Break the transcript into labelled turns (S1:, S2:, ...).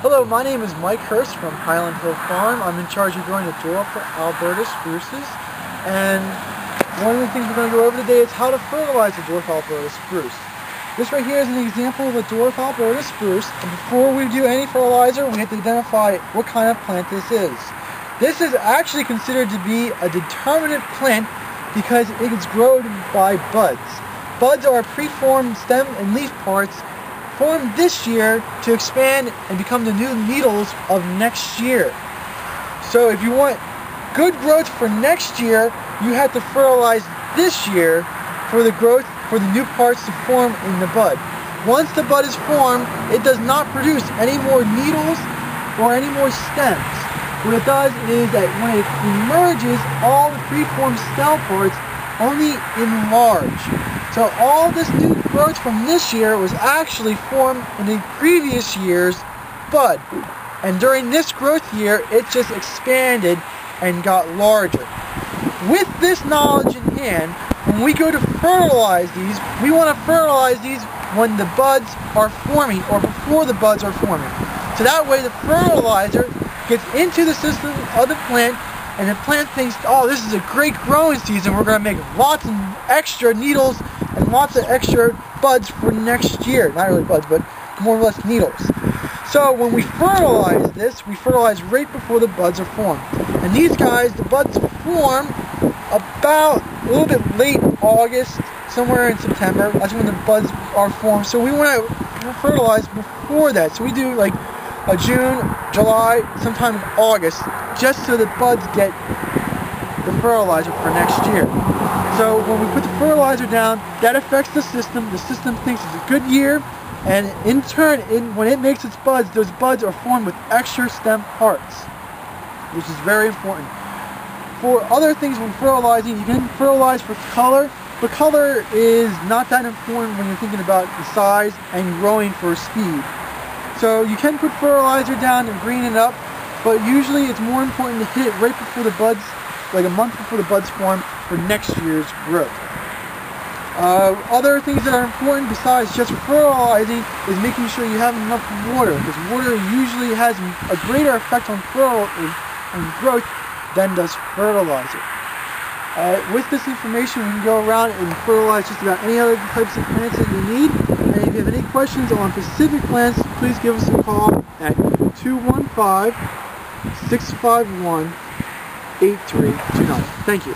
S1: Hello, my name is Mike Hurst from Highland Hill Farm. I'm in charge of growing the dwarf Alberta spruces. And one of the things we're going to go over today is how to fertilize the dwarf Alberta spruce. This right here is an example of a dwarf Alberta spruce. And before we do any fertilizer, we have to identify what kind of plant this is. This is actually considered to be a determinate plant because it is grown by buds. Buds are preformed stem and leaf parts formed this year to expand and become the new needles of next year. So if you want good growth for next year, you have to fertilize this year for the growth for the new parts to form in the bud. Once the bud is formed, it does not produce any more needles or any more stems. What it does is that when it emerges, all the preformed cell parts only enlarge. So all this new growth from this year was actually formed in the previous year's bud. And during this growth year, it just expanded and got larger. With this knowledge in hand, when we go to fertilize these, we want to fertilize these when the buds are forming or before the buds are forming. So that way the fertilizer gets into the system of the plant, and the plant thinks, oh, this is a great growing season, we're going to make lots of extra needles and lots of extra buds for next year. Not really buds, but more or less needles. So when we fertilize this, we fertilize right before the buds are formed. And these guys, the buds form about a little bit late August, somewhere in September. That's when the buds are formed. So we want to fertilize before that. So we do like June, July, sometime in August, just so the buds get the fertilizer for next year. So when we put the fertilizer down, that affects the system. The system thinks it's a good year, and in turn, when it makes its buds, those buds are formed with extra stem parts, which is very important. For other things when fertilizing, you can fertilize for color, but color is not that important when you're thinking about the size and growing for speed. So you can put fertilizer down and green it up, but usually it's more important to hit it right before the buds, like a month before the buds form, for next year's growth. Other things that are important besides just fertilizing is making sure you have enough water, because water usually has a greater effect on growth than does fertilizer. With this information, we can go around and fertilize just about any other types of plants that you need. And if you have any questions on specific plants, please give us a call at 215-651-8329. Thank you.